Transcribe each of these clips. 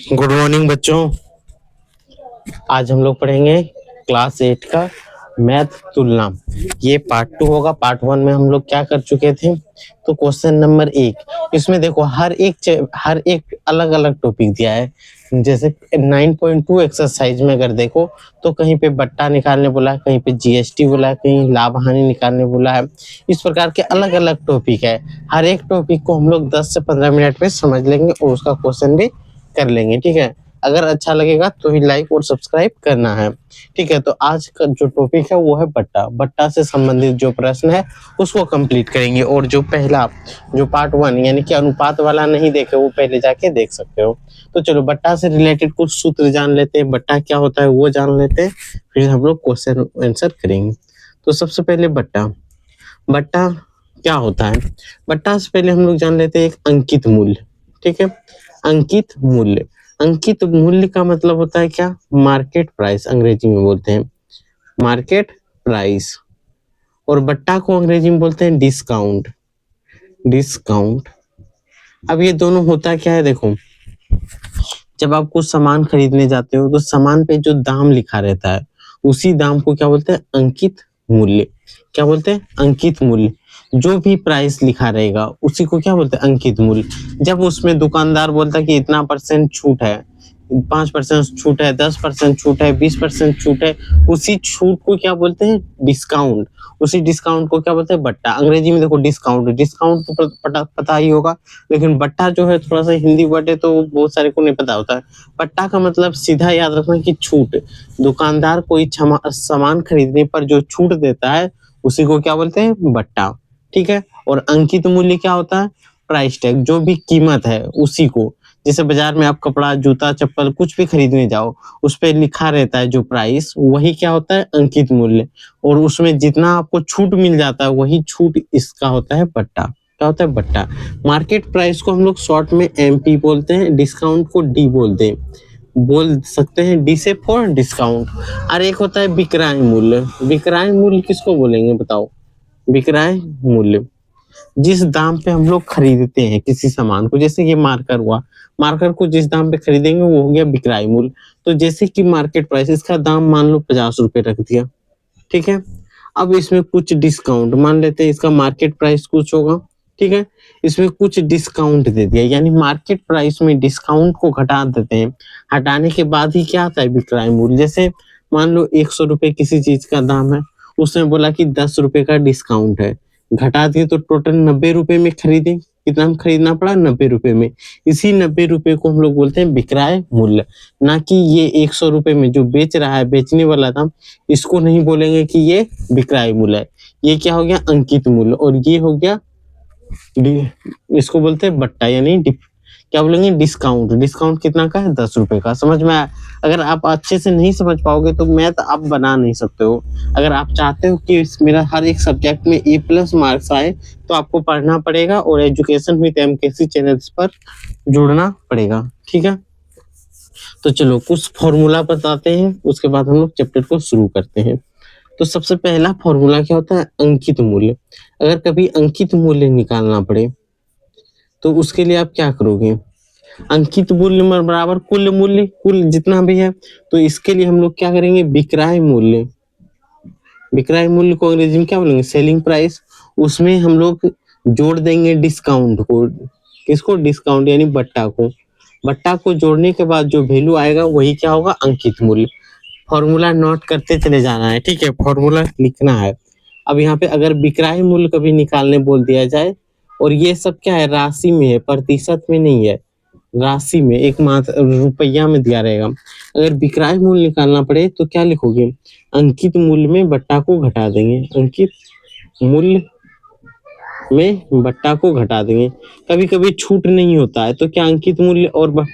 Good morning बच्चों। आज हम लोग पढ़ेंगे क्लास 8 का मैथ तुलना। ये पार्ट 2 होगा। पार्ट 1 में हम लोग क्या कर चुके थे, तो क्वेश्चन नंबर 1 इसमें देखो हर एक अलग अलग टॉपिक दिया है। जैसे 9.2 एक्सरसाइज में अगर देखो तो कहीं पे बट्टा निकालने बोला है, कहीं पे जीएसटी बोला है, कहीं लाभ हानि निकालने बोला है। इस प्रकार के अलग अलग टॉपिक है। हर एक टॉपिक को हम लोग 10 से 15 मिनट में समझ लेंगे और उसका क्वेश्चन भी कर लेंगे। ठीक है, अगर अच्छा लगेगा तो ही लाइक और सब्सक्राइब करना है। ठीक है, तो आज का जो टॉपिक है वो है बट्टा। बट्टा से संबंधित जो प्रश्न है उसको कंप्लीट करेंगे। और जो पहला जो पार्ट 1 यानी कि अनुपात वाला नहीं देखे वो पहले जाके देख सकते हो। तो चलो बट्टा से रिलेटेड कुछ सूत्र जान लेते हैं, बट्टा क्या होता है वो जान लेते हैं, फिर हम लोग क्वेश्चन आंसर करेंगे। तो सबसे पहले बट्टा बट्टा क्या होता है। बट्टा से पहले हम लोग जान लेते हैं एक अंकित मूल्य। ठीक है, अंकित मूल्य। अंकित मूल्य का मतलब होता है क्या, मार्केट प्राइस अंग्रेजी में बोलते हैं, मार्केट प्राइस। और बट्टा को अंग्रेजी में बोलते हैं डिस्काउंट, डिस्काउंट। अब ये दोनों होता क्या है, देखो जब आप कुछ सामान खरीदने जाते हो तो सामान पे जो दाम लिखा रहता है उसी दाम को क्या बोलते हैं, अंकित मूल्य। क्या बोलते हैं, अंकित मूल्य। जो भी प्राइस लिखा रहेगा उसी को क्या बोलते हैं, अंकित मूल्य। जब उसमें दुकानदार बोलता है कि इतना परसेंट छूट है, 5% छूट है, 10% छूट है, 20% छूट है, उसी छूट को क्या बोलते हैं, डिस्काउंट। उसी डिस्काउंट को क्या बोलते हैं, बट्टा। अंग्रेजी में देखो डिस्काउंट, डिस्काउंट तो पता ही होगा, लेकिन बट्टा जो है थोड़ा सा हिंदी वर्ड है तो बहुत सारे को नहीं पता होता है। बट्टा का मतलब सीधा याद रखना कि छूट। दुकानदार कोई सामान खरीदने पर जो छूट देता है उसी को क्या बोलते हैं, बट्टा। ठीक है, और अंकित मूल्य क्या होता है, प्राइस टैग, जो भी कीमत है उसी को। जैसे बाजार में आप कपड़ा, जूता, चप्पल कुछ भी खरीदने जाओ उस पे लिखा रहता है जो प्राइस, वही क्या होता है, अंकित मूल्य। और उसमें जितना आपको छूट मिल जाता है वही छूट इसका होता है बट्टा। क्या होता है, बट्टा। मार्केट प्राइस को हम लोग शॉर्ट में एमपी बोलते हैं, डिस्काउंट को डी बोलते हैं, बोल सकते हैं डी से फॉर डिस्काउंट। और एक होता है विक्रय मूल्य। विक्रय मूल्य किसको बोलेंगे बताओ, विक्रय मूल्य जिस दाम पे हम लोग खरीदते हैं किसी सामान को, जैसे ये मार्कर हुआ, मार्कर को जिस दाम पे खरीदेंगे वो हो गया विक्रय मूल्य। तो जैसे कि मार्केट प्राइस, इसका दाम मान लो 50 रुपए रख दिया। ठीक है, अब इसमें कुछ डिस्काउंट मान लेते हैं, इसका मार्केट प्राइस कुछ होगा। ठीक है, इसमें कुछ डिस्काउंट दे दिया, यानी मार्केट प्राइस में डिस्काउंट को घटा देते हैं। हटाने के बाद ही क्या आता है, विक्रय मूल्य। जैसे मान लो 100 रुपए किसी चीज का दाम है, उसने बोला कि 10 रुपए का डिस्काउंट है, घटा दिए तो टोटल 90 रुपए में खरीदे। कितना हम खरीदना पड़ा, 90 रुपए में। इसी 90 रुपए को हम लोग बोलते हैं विक्रय मूल्य। ना कि ये 100 रुपए में जो बेच रहा है, बेचने वाला था, इसको नहीं बोलेंगे कि ये विक्रय मूल्य है। ये क्या हो गया, अंकित मूल्य। और ये हो गया इसको बोलते हैं बट्टा, यानी क्या बोलेंगे, डिस्काउंट। डिस्काउंट कितना का है, 10 रुपए का। समझ में आया। अगर आप अच्छे से नहीं समझ पाओगे तो मैथ आप बना नहीं सकते हो। अगर आप चाहते हो कि मेरा हर एक सब्जेक्ट में A+ मार्क्स आए तो आपको पढ़ना पड़ेगा और एजुकेशन विद MKC चैनल्स पर जुड़ना पड़ेगा। ठीक है, तो चलो कुछ फॉर्मूला बताते हैं, उसके बाद हम लोग चैप्टर को शुरू करते हैं। तो सबसे पहला फॉर्मूला क्या होता है, अंकित मूल्य। अगर कभी अंकित मूल्य निकालना पड़े तो उसके लिए आप क्या करोगे, अंकित मूल्य बराबर कुल मूल्य, कुल जितना भी है। तो इसके लिए हम लोग क्या करेंगे, विक्रय मूल्य। विक्रय मूल्य को अंग्रेजी में क्या बोलेंगे, सेलिंग प्राइस। उसमें हम लोग जोड़ देंगे डिस्काउंट को। किसको, डिस्काउंट यानी बट्टा को। बट्टा को जोड़ने के बाद जो वैल्यू आएगा वही क्या होगा, अंकित मूल्य। फॉर्मूला नोट करते चले जाना है। ठीक है, फॉर्मूला लिखना है। अब यहाँ पे अगर विक्रय मूल्य कभी निकालने बोल दिया जाए, और ये सब क्या है, राशि में है, प्रतिशत में नहीं है, राशि में, एक मात्र रुपया में दिया रहेगा। अगर विक्रय मूल्य निकालना पड़े तो क्या लिखोगे, अंकित मूल्य में बट्टा को घटा देंगे, अंकित मूल्य में बट्टा को घटा देंगे। कभी कभी छूट नहीं होता है तो क्या अंकित मूल्य और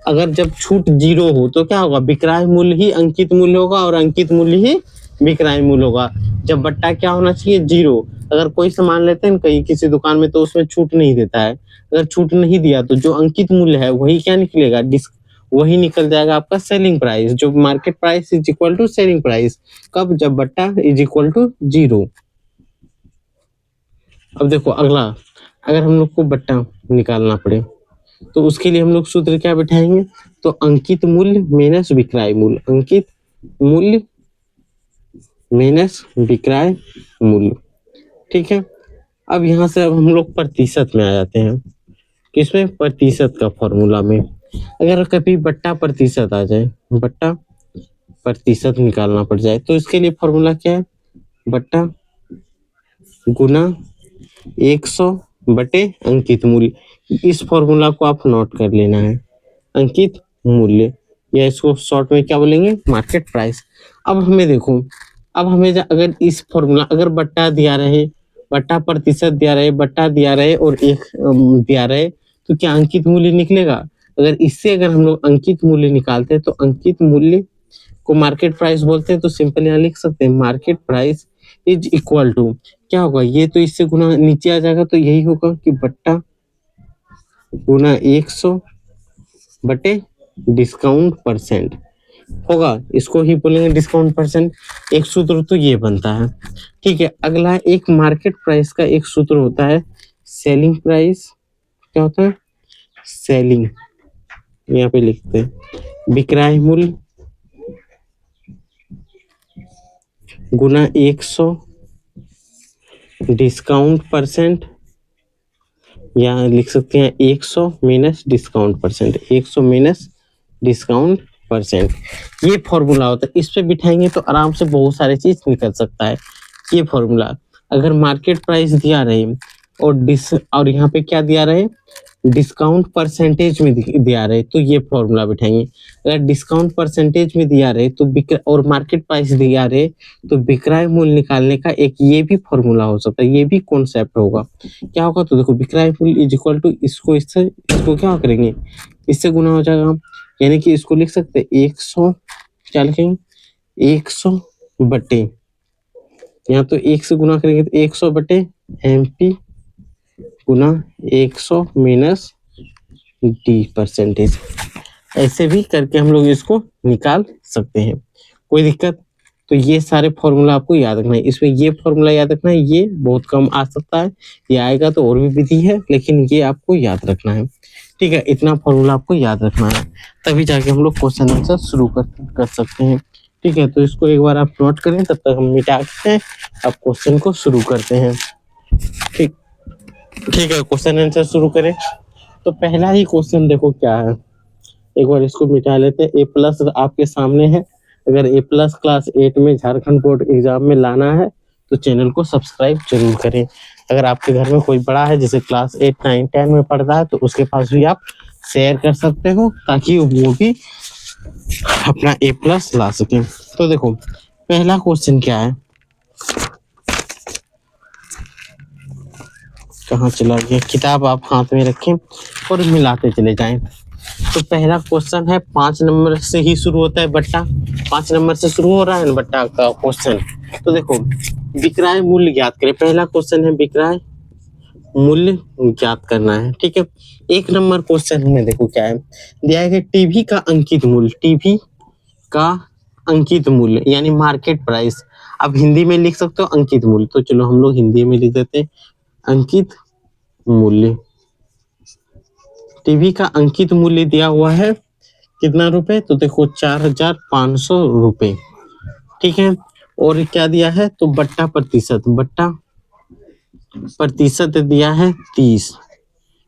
अगर जब छूट 0 हो तो क्या होगा, विक्रय मूल्य ही अंकित मूल्य होगा और अंकित मूल्य ही विक्रय मूल्य होगा। जब बट्टा क्या होना चाहिए, 0। अगर कोई सामान लेते हैं कहीं किसी दुकान में तो उसमें छूट नहीं देता है, अगर छूट नहीं दिया तो जो अंकित मूल्य है वही क्या निकलेगा, वही निकल जाएगा आपका सेलिंग प्राइस। जो market price is equal to selling price, कब, जब बट्टा इज इक्वल टू 0। अब देखो अगला, अगर हम लोग को बट्टा निकालना पड़े तो उसके लिए हम लोग सूत्र क्या बिठाएंगे, तो अंकित मूल्य माइनस विक्रय मूल्य, अंकित मूल्य माइनस विक्रय मूल्य। ठीक है, अब यहाँ से अब हम लोग प्रतिशत में आ जाते हैं, किसमें, प्रतिशत का फॉर्मूला में। अगर कभी बट्टा प्रतिशत आ जाए, बट्टा प्रतिशत निकालना पड़ जाए, तो इसके लिए फॉर्मूला क्या है, बट्टा गुना 100 बटे अंकित मूल्य। इस फॉर्मूला को आप नोट कर लेना है, अंकित मूल्य, या इसको शॉर्ट में क्या बोलेंगे, मार्केट प्राइस। अब हमें देखो, अब हमें अगर इस फॉर्मूला, अगर बट्टा दिया रहे, बट्टा प्रतिशत दिया रहे, बट्टा दिया रहे और एक दिया रहे, तो क्या अंकित मूल्य निकलेगा। अगर इससे अगर हम लोग अंकित मूल्य निकालते हैं, तो अंकित मूल्य को मार्केट प्राइस बोलते हैं, तो सिंपल यहाँ लिख सकते हैं, market price is equal to क्या होगा, ये तो इससे गुना नीचे आ जाएगा, तो यही होगा कि बट्टा गुना 100 बटे डिस्काउंट परसेंट होगा, इसको ही बोलेंगे डिस्काउंट परसेंट। एक सूत्र तो ये बनता है। ठीक है, अगला एक मार्केट प्राइस का एक सूत्र होता है सेलिंग प्राइस, क्या होता है, सेलिंग, यहाँ पे लिखते हैं विक्रय मूल्य गुना 100 डिस्काउंट परसेंट, यहाँ लिख सकते हैं 100 minus discount percent, 100 minus discount percent. ये फॉर्मूला होता है, इस पे बिठाएंगे तो आराम से बहुत सारे चीज निकल सकता है। ये फॉर्मूला, अगर मार्केट प्राइस दिया रहे और यहाँ पे क्या दिया रहे, डिस्काउंट परसेंटेज में दिया रहे, तो ये फॉर्मूला बिठाएंगे। अगर डिस्काउंट परसेंटेज में दिया रहे तो और मार्केट प्राइस दिया रहे, तो विक्रय मूल्य निकालने का एक ये भी फॉर्मूला हो सकता है, ये भी कॉन्सेप्ट होगा। क्या होगा, तो देखो विक्रय मूल्य इज इक्वल टू इसको क्या करेंगे, इससे गुना हो जाएगा, यानी कि इसको लिख सकते हैं 100, क्या लिखेंगे 100 बटे, यहाँ तो 1 से गुना करेंगे तो 100 बटे MP गुना 100 माइनस डी परसेंटेज। ऐसे भी करके हम लोग इसको निकाल सकते हैं, कोई दिक्कत। तो ये सारे फॉर्मूला आपको याद रखना है, इसमें ये फॉर्मूला याद रखना है, ये बहुत कम आ सकता है, ये आएगा तो और भी विधि है, लेकिन ये आपको याद रखना है। ठीक है, इतना फॉर्मूला आपको याद रखना है, तभी जाके हम लोग क्वेश्चन आंसर शुरू कर सकते हैं। ठीक है, तो इसको एक बार आप नोट करें, तब तक हम मिटा के अब क्वेश्चन को शुरू करते हैं। ठीक ठीक है, क्वेश्चन आंसर शुरू करें। तो पहला ही क्वेश्चन देखो क्या है, एक बार इसको मिटा लेते हैं। A+ आपके सामने है, अगर A+ क्लास 8 में झारखंड बोर्ड एग्जाम में लाना है तो चैनल को सब्सक्राइब जरूर करें। अगर आपके घर में कोई बड़ा है जैसे क्लास 8, 9, 10 में पढ़ता है, तो उसके पास भी आप शेयर कर सकते हो, ताकि वो भी अपना A+ ला सके। तो देखो पहला क्वेश्चन क्या है, कहाँ चला गया, किताब आप हाथ में रखें और मिलाते चले जाएं। तो पहला क्वेश्चन है 5 नंबर से ही शुरू होता है, बट्टा 5 नंबर से शुरू हो रहा है ना बट्टा का क्वेश्चन। तो देखो विक्रय मूल्य ज्ञात करें, पहला क्वेश्चन है विक्रय मूल्य ज्ञात करना है। ठीक है, 1 नंबर क्वेश्चन में देखो क्या है, दिया है टीवी का अंकित मूल्य, टीवी का अंकित मूल्य यानी मार्केट प्राइस। अब हिंदी में लिख सकते हो अंकित मूल्य, तो चलो हम लोग हिंदी में लिख देते हैं अंकित मूल्य। टीवी का अंकित मूल्य दिया हुआ है कितना रुपए, तो देखो 4500 रुपए। ठीक है, और क्या दिया है, तो बट्टा प्रतिशत दिया है 30,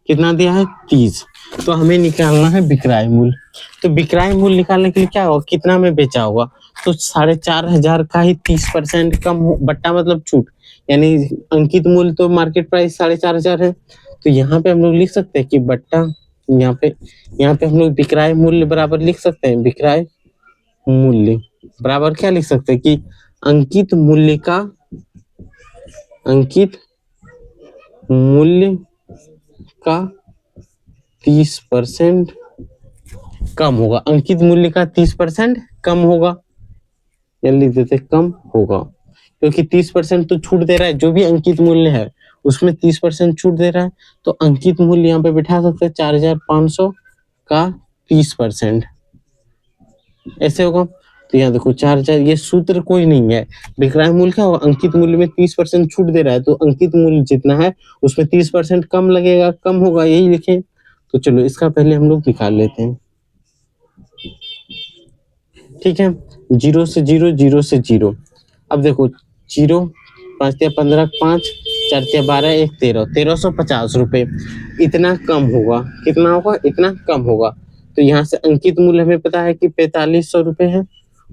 कितना दिया है 30। तो हमें निकालना है विक्रय मूल्य। तो विक्रय मूल्य निकालने के लिए क्या होगा, कितना में बेचा होगा, तो 4500 का ही 30% कम बट्टा मतलब छूट, यानी अंकित मूल्य तो मार्केट प्राइस 4500 है, तो यहाँ पे हम लोग लिख सकते हैं कि बट्टा, यहाँ पे हम लोग विक्रय मूल्य बराबर लिख सकते हैं, विक्रय मूल्य बराबर क्या लिख सकते हैं कि अंकित मूल्य का 30% कम होगा, अंकित मूल्य का 30% कम होगा, या लिख देते कम होगा, क्योंकि 30% तो छूट दे रहा है, जो भी अंकित मूल्य है उसमें 30% छूट दे रहा है, तो अंकित मूल्य यहाँ पे बिठा सकते हैं 4500 का 30%, ऐसे होगा। तो यहाँ देखो 4000, ये सूत्र कोई नहीं है, विक्रय मूल्य क्या होगा, अंकित मूल्य में 30% छूट दे रहा है, तो अंकित मूल्य जितना है उसमें 30% कम लगेगा, कम होगा, यही लिखे। तो चलो इसका पहले हम लोग निकाल लेते हैं। ठीक है, 0 से 0, 0 से 0। अब देखो 0, 5 या 15, 5, 4 या 12, 1 13, 1350 रुपये। इतना कम होगा, कितना होगा? इतना कम होगा। तो यहाँ से अंकित मूल्य हमें पता है कि 4500 रुपये है,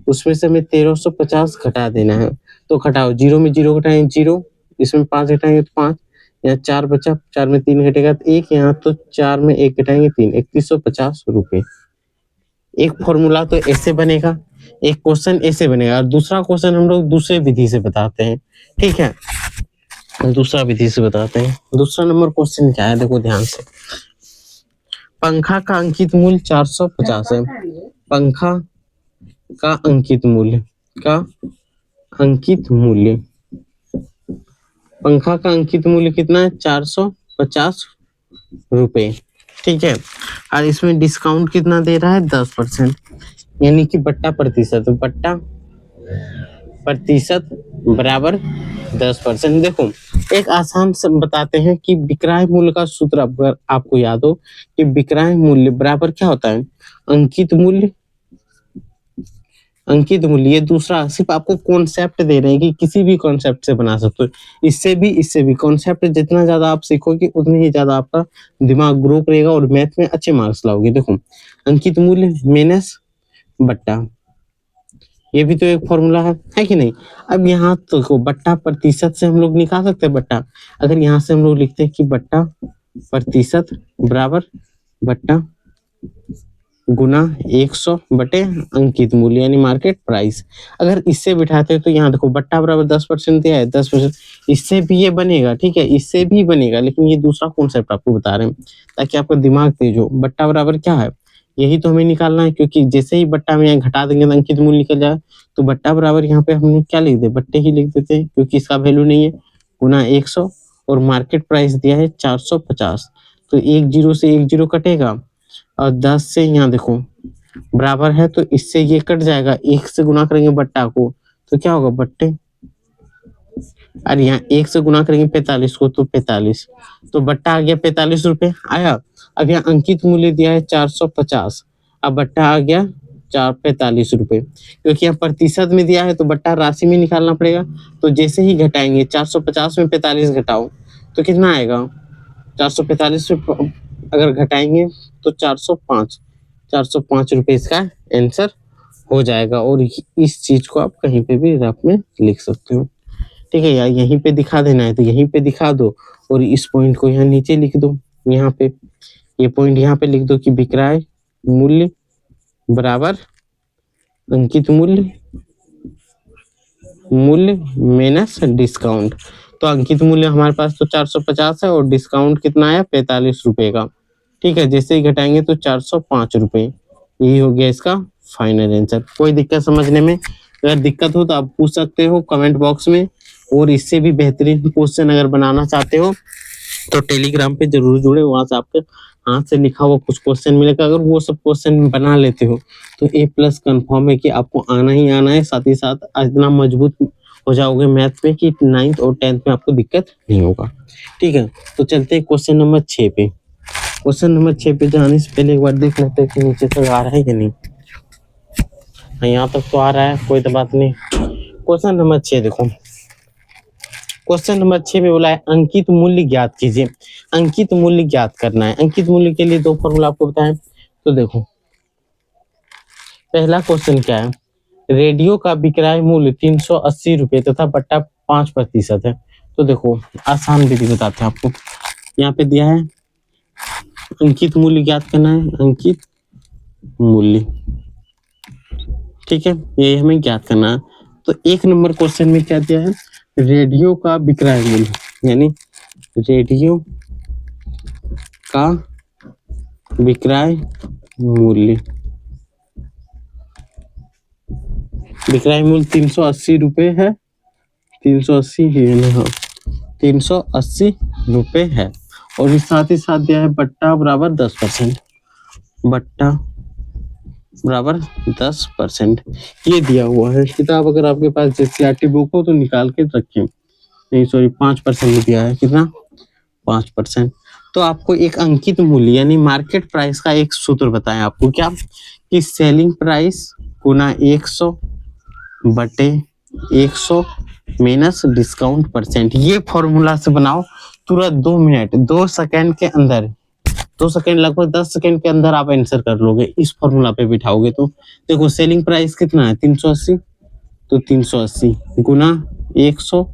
उसमें से हमें 1350 घटा देना है। तो घटाओ, 0 में 0 घटाएं 0, इसमें 5 घटाएंगे तो 5, यहाँ 4 बचा, 4 में 3 घटेगा तो 1, यहाँ तो 4 में 1 घटाएंगे 3, 3150 रुपये। एक फॉर्मूला तो ऐसे बनेगा, एक क्वेश्चन ऐसे बनेगा, और दूसरा क्वेश्चन हम लोग दूसरे विधि से बताते हैं। ठीक है, दूसरा विधि से बताते हैं। दूसरा नंबर क्वेश्चन क्या है, देखो ध्यान से। पंखा का अंकित मूल्य 450 है। पंखा का अंकित मूल्य पंखा का अंकित मूल्य कितना है? 450 रुपए। ठीक है, और इसमें डिस्काउंट कितना दे रहा है? 10%, यानी कि बट्टा प्रतिशत, बट्टा प्रतिशत बराबर 10%। देखो एक आसान से बताते हैं कि विक्रय मूल्य का सूत्र अगर आपको याद हो कि विक्रय मूल्य बराबर क्या होता है? अंकित मूल्य। अंकित मूल्य, ये दूसरा सिर्फ आपको कॉन्सेप्ट दे रहे हैं कि किसी भी कॉन्सेप्ट से बना सकते हो, इससे भी कॉन्सेप्ट जितना ज्यादा आप सीखोगे उतनी ही ज्यादा आपका दिमाग ग्रो करेगा और मैथ में अच्छे मार्क्स लाओगे। देखो अंकित मूल्य माइनस बट्टा, ये भी तो एक फॉर्मूला है कि नहीं? अब यहाँ तो बट्टा प्रतिशत से हम लोग निकाल सकते हैं बट्टा। अगर यहाँ से हम लोग लिखते हैं कि बट्टा प्रतिशत बराबर बट्टा गुना 100 बटे अंकित मूल्य यानी मार्केट प्राइस। अगर इससे बिठाते हैं तो यहाँ देखो बट्टा बराबर 10% दिया है, 10%। इससे भी ये बनेगा, ठीक है, इससे भी बनेगा, लेकिन ये दूसरा कॉन्सेप्ट आपको बता रहे हैं ताकि आपका दिमाग तेज हो। बट्टा बराबर क्या है, यही तो हमें निकालना है, क्योंकि जैसे ही बट्टा में यहाँ घटा देंगे तो अंकित मूल्य निकल जाए। तो बट्टा बराबर यहाँ पे हमने क्या लिख दे, बट्टे ही लिख देते हैं क्योंकि इसका वैल्यू नहीं है, गुना 100 और मार्केट प्राइस दिया है 450। तो 1 0 से 1 0 कटेगा और 10 से यहाँ देखो बराबर है, तो इससे ये कट जाएगा, 1 से गुना करेंगे बट्टा को तो क्या होगा बट्टे, और यहाँ 1 से गुना करेंगे 45 को तो 45, तो बट्टा आ गया 45 रुपए आया। अब यहाँ अंकित मूल्य दिया है 450, अब बट्टा आ गया 445 रुपए, क्योंकि यहाँ प्रतिशत में दिया है तो बट्टा राशि में निकालना पड़ेगा। तो जैसे ही घटाएंगे 450 में 45 घटाओ तो कितना आएगा, 445 से अगर घटाएंगे तो 405 रुपए इसका आंसर हो जाएगा। और इस चीज को आप कहीं पे भी रफ में लिख सकते हो। ठीक है, यार यहीं पे दिखा देना है तो यहीं पे दिखा दो और इस पॉइंट को यहाँ नीचे लिख दो। यहाँ पे ये पॉइंट यहाँ पे लिख दो कि विक्रय मूल्य बराबर अंकित मूल्य माइनस डिस्काउंट। तो अंकित मूल्य हमारे पास तो 450 है और डिस्काउंट कितना आया 45 रुपए का। ठीक है, जैसे ही घटाएंगे तो 405 रुपए, यही हो गया इसका फाइनल आंसर। कोई दिक्कत समझने में? अगर दिक्कत हो तो आप पूछ सकते हो कमेंट बॉक्स में, और इससे भी बेहतरीन क्वेश्चन अगर बनाना चाहते हो तो टेलीग्राम पे जरूर जुड़े, वहां से आपके हाथ से लिखा हुआ कुछ क्वेश्चन मिलेगा। अगर वो सब क्वेश्चन बना लेते हो तो A+ कंफर्म है कि आपको आना ही आना है, साथ ही साथ इतना मजबूत हो जाओगे मैथ में कि 9th और 10th में आपको दिक्कत नहीं होगा। ठीक है, तो चलते हैं क्वेश्चन नंबर 6 पे। क्वेश्चन नंबर 6 पे जाने से पहले एक बार देख लेते हैं कि नीचे तक आ रहा है कि नहीं। यहाँ तक तो आ रहा है, कोई तो बात नहीं। क्वेश्चन नंबर 6 देखो, क्वेश्चन नंबर 6 में बोला है अंकित मूल्य ज्ञात कीजिए। अंकित मूल्य ज्ञात करना है। अंकित मूल्य के लिए दो फॉर्मूला आपको बताएं। तो देखो पहला क्वेश्चन क्या है, रेडियो का विक्रय मूल्य 380 रुपये तथा बट्टा 5% है। तो देखो आसान विधि बताते हैं आपको। यहाँ पे दिया है अंकित मूल्य ज्ञात करना है, अंकित मूल्य, ठीक है, ये हमें ज्ञात करना है। तो 1 नंबर क्वेश्चन में क्या दिया है, रेडियो का विक्रय मूल्य, यानी रेडियो का विक्रय मूल्य, विक्रय मूल्य 380 रुपये है, 380 रुपये है। और इस साथ ही साथ दिया है बट्टा बराबर 10%, बट्टा बराबर 10% ये दिया हुआ है। किताब अगर आपके पास JCRT बुक हो तो निकाल के रखिए। नहीं सॉरी 5% दिया है, कितना 5%। तो आपको एक अंकित मूल्य यानी मार्केट प्राइस का एक सूत्र बताएं आपको, क्या कि सेलिंग प्राइस गुना 100 बटे 100 माइनस डिस्काउंट परसेंट। ये फॉर्मूला से बनाओ तुरंत 2 मिनट 2 सेकंड के अंदर, 2 सेकंड लगभग 10 सेकंड के अंदर आप आंसर कर लोगे इस फॉर्मूला पे बिठाओगे तो। देखो सेलिंग प्राइस कितना है 380, तो 380 गुना 100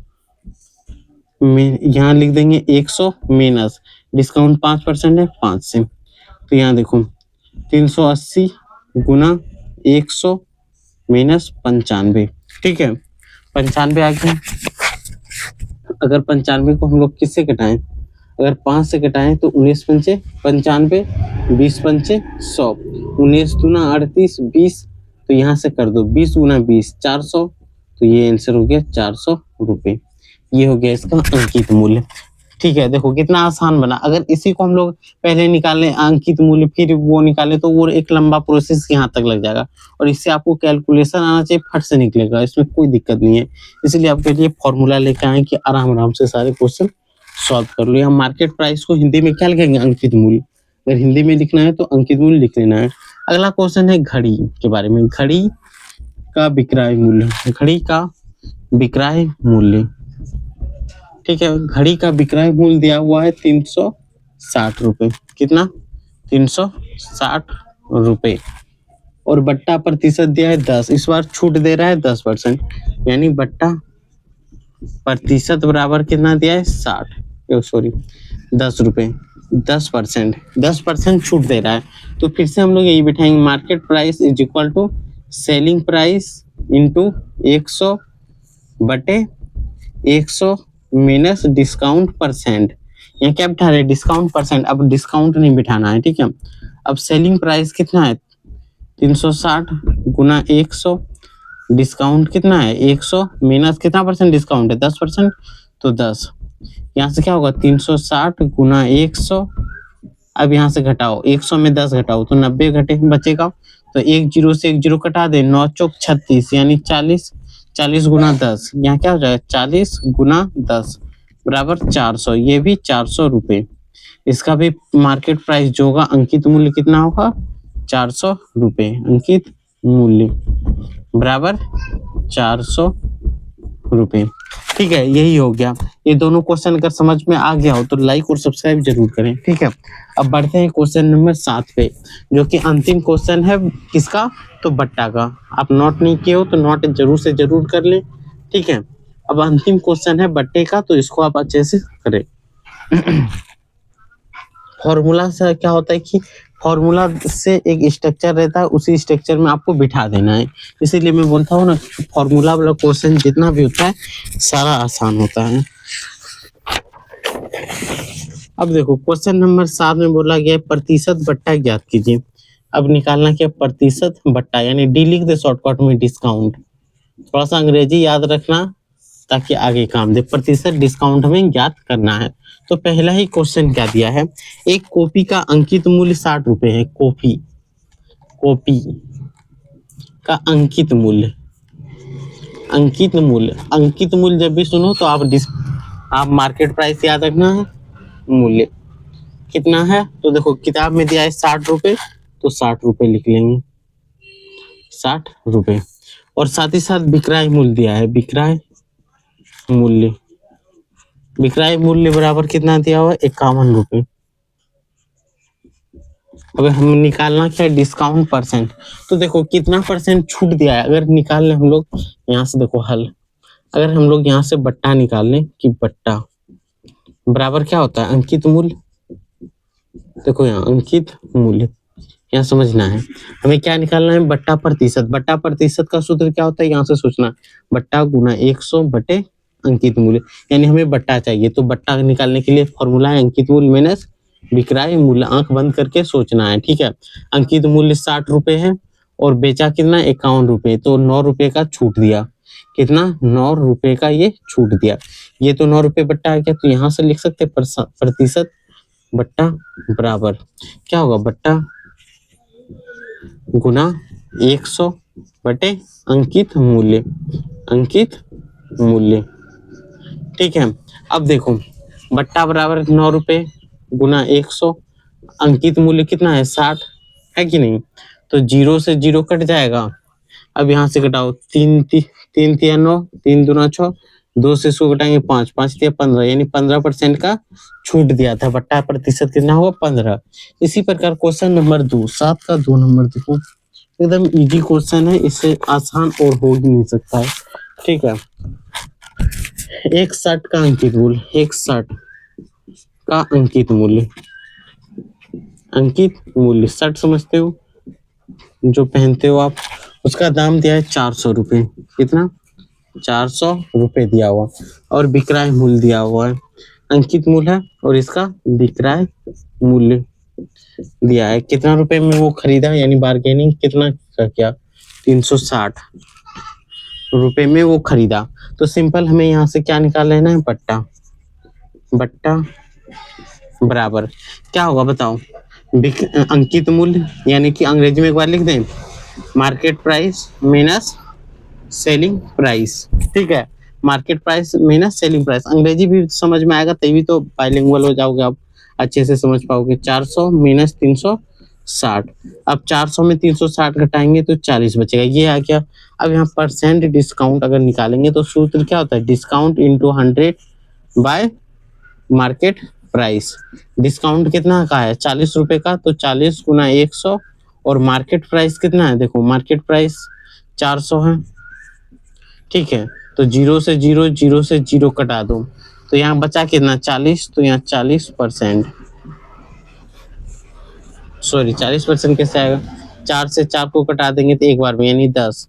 में यहाँ लिख देंगे 100 माइनस डिस्काउंट 5% है 5 से, तो यहाँ देखो 380 गुना 100 माइनस 95, ठीक है 95 आ गया। अगर 95 को हम लोग किससे घटाएं, अगर 5 से घटाएं तो 19 पंचे 95, 20 पंचे 100, 19 दूना 38, 20, तो यहाँ से कर दो 20 गुना 20 400, तो ये आंसर हो गया 400 रुपये। ये हो गया इसका अंकित मूल्य। ठीक है, देखो कितना आसान बना। अगर इसी को हम लोग पहले निकालें अंकित मूल्य फिर वो निकाले तो वो एक लंबा प्रोसेस यहाँ तक लग जाएगा, और इससे आपको कैलकुलेशन आना चाहिए, फट से निकलेगा, इसमें कोई दिक्कत नहीं है। इसलिए आपके लिए फॉर्मूला लेके आए कि आराम आराम से सारे क्वेश्चन सॉल्व कर लो। हम मार्केट प्राइस को हिंदी में क्या लिखेंगे, अंकित मूल्य। अगर हिंदी में लिखना है तो अंकित मूल्य लिख लेना है। अगला क्वेश्चन है घड़ी के बारे में। घड़ी का विक्रय मूल्य, घड़ी का विक्रय मूल्य, ठीक है। घड़ी का विक्रय मूल्य दिया हुआ है 360 रुपये। कितना, 360 रुपये, और बट्टा प्रतिशत दिया है 10। इस बार छूट दे रहा है 10%, यानी बट्टा प्रतिशत बराबर कितना दिया है 10 रुपये, 10%, 10% छूट दे रहा है। तो फिर से हम लोग यही बिठाएंगे, market price is equal to selling price into 100 बटे 100 माइनस डिस्काउंट परसेंट। यहाँ क्या बिठा रहे हैं, डिस्काउंट परसेंट। अब डिस्काउंट नहीं बिठाना है, ठीक है। अब सेलिंग प्राइस कितना है 360 गुना 100, डिस्काउंट कितना है 100 माइनस कितना परसेंट डिस्काउंट है 10%, तो 10। यहाँ से क्या होगा 360 गुना 100, अब यहाँ से घटाओ 100 में 10 घटाओ तो 90 घटे बचेगा, तो 1 0 से 1 0 कटा दे, 9 चौक 36 यानी 40, 40 गुना 10, यहाँ क्या हो जाएगा 40 गुना 10 बराबर 400, ये भी 400 रुपये। इसका भी मार्केट प्राइस जो होगा अंकित मूल्य कितना होगा 400 रुपये। अंकित मूल्य बराबर 400 रुपये, ठीक है। यही हो गया। ये दोनों क्वेश्चन अगर समझ में आ गया हो तो लाइक और सब्सक्राइब जरूर करें, ठीक है। अब बढ़ते हैं क्वेश्चन नंबर 7 पे, जो कि अंतिम क्वेश्चन है किसका, तो बट्टा का। आप नोट नहीं किए हो तो नोट जरूर से जरूर कर लें, ठीक है। अब अंतिम क्वेश्चन है बट्टे का, तो इसको आप अच्छे से करें। फॉर्मूला से क्या होता है कि फॉर्मूला से एक स्ट्रक्चर रहता है, उसी स्ट्रक्चर में आपको बिठा देना है। इसीलिए मैं बोलता हूँ ना, फॉर्मूला वाला क्वेश्चन जितना भी होता है सारा आसान होता है। अब देखो क्वेश्चन नंबर 7 में बोला गया प्रतिशत बट्टा ज्ञात कीजिए। अब निकालना क्या, प्रतिशत बट्टा, यानी डी लिख दे शॉर्टकट में डिस्काउंट। थोड़ा सा अंग्रेजी याद रखना ताकि आगे काम दे। प्रतिशत डिस्काउंट हमें ज्ञात करना है। तो पहला ही क्वेश्चन क्या दिया है, एक कॉपी का अंकित मूल्य 60 रुपए है। कॉपी का अंकित मूल्य, अंकित मूल्य जब भी सुनो तो आप मार्केट प्राइस याद रखना है, मूल्य कितना है। तो देखो किताब में दिया है 60 रुपए, तो 60 रुपए लिख लेंगे, 60 रुपए। और साथ ही साथ विक्रय मूल्य दिया है, विक्रय मूल्य बराबर कितना दिया हुआ है 51 रुपए। अब हम निकालना क्या है, डिस्काउंट परसेंट। तो देखो कितना परसेंट छूट दिया है, अगर निकाल लें हम लोग यहाँ से, देखो हल, अगर हम लोग यहाँ से बट्टा निकाल लें कि बट्टा बराबर क्या होता है अंकित मूल्य। देखो यहाँ अंकित मूल्य, यहाँ समझना है हमें क्या निकालना है, बट्टा प्रतिशत। बट्टा प्रतिशत का सूत्र क्या होता है, यहाँ से सोचना, बट्टा गुना 100 बटे अंकित मूल्य, यानी हमें बट्टा चाहिए। तो बट्टा निकालने के लिए फॉर्मूला है अंकित मूल्य माइनस विक्रय मूल्य। आंख बंद करके सोचना है, ठीक है। अंकित मूल्य 60 रुपए है और बेचा कितना 51 रुपए, तो 9 रुपए का छूट दिया। कितना, 9 रुपए का ये छूट दिया। ये तो 9 रुपए बट्टा है क्या, तो यहाँ से लिख सकते प्रतिशत बट्टा बराबर क्या होगा, बट्टा गुना 100 बटे अंकित मूल्य, ठीक है। अब देखो बट्टा बराबर 9 रुपए गुना 100, अंकित मूल्य कितना है 60 है कि नहीं। तो 0 से 0 कट जाएगा। अब यहाँ से घटाओ 3 3 9, 3 दूना 6, 2 से इसको घटाएंगे 5, 5 तिया 15, यानी 15% का छूट दिया था। बट्टा प्रतिशत कितना हुआ 15। इसी प्रकार क्वेश्चन नंबर 2, 7 का 2 नंबर देखो, एकदम इजी क्वेश्चन है, इससे आसान और हो ही नहीं सकता है। ठीक है, एक शर्ट का अंकित मूल्य, एक शर्ट का अंकित मूल्य, अंकित मूल्य शर्ट समझते हो जो पहनते हो आप, उसका दाम दिया है 400 रुपये। कितना 400 रुपये दिया हुआ, और विक्रय मूल्य दिया हुआ है। अंकित मूल्य है और इसका विक्रय मूल्य दिया है। कितना रुपए में वो खरीदा, यानी बार्गेनिंग कितना का किया 360 रुपए में वो खरीदा। तो सिंपल हमें यहाँ से क्या निकाल लेना है, बट्टा, बट्टा बराबर क्या होगा बताओ, अंकित मूल्य, यानी कि अंग्रेजी में एक बार लिख दें, market price minus selling price. ठीक है, market price minus selling price, अंग्रेजी भी समझ में आएगा तभी तो बाइलिंगुअल हो जाओगे आप, अच्छे से समझ पाओगे। 400 माइनस 360, अब 400 में 360 घटाएंगे तो 40 बचेगा, ये आ गया। अब यहाँ परसेंट डिस्काउंट अगर निकालेंगे तो सूत्र क्या होता है, discount into 100 bye market price. Discount कितना का है 40 रुपए का, तो 40 गुना 100, और मार्केट प्राइस कितना है, देखो मार्केट प्राइस 400 है। ठीक है, तो 0 से 0, 0 से 0 कटा दो, तो यहाँ बचा कितना 40, तो यहाँ 40%, सॉरी 40% कैसे आएगा, 4 से 4 को कटा देंगे तो एक बार में, यानी 10,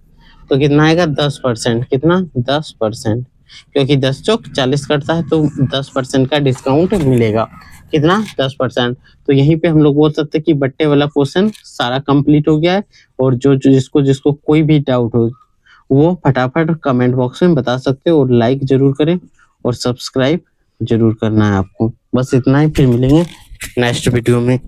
तो कितना आएगा 10%, कितना 10%, क्योंकि 10 चौक 40 कटता है तो 10% का डिस्काउंट मिलेगा। कितना 10%। तो यहीं पे हम लोग बोल सकते हैं कि बट्टे वाला क्वेश्चन सारा कंप्लीट हो गया है। और जो जिसको जिसको कोई भी डाउट हो वो फटाफट कमेंट बॉक्स में बता सकते हो, और लाइक जरूर करें और सब्सक्राइब जरूर करना है आपको। बस इतना ही, फिर मिलेंगे नेक्स्ट वीडियो में।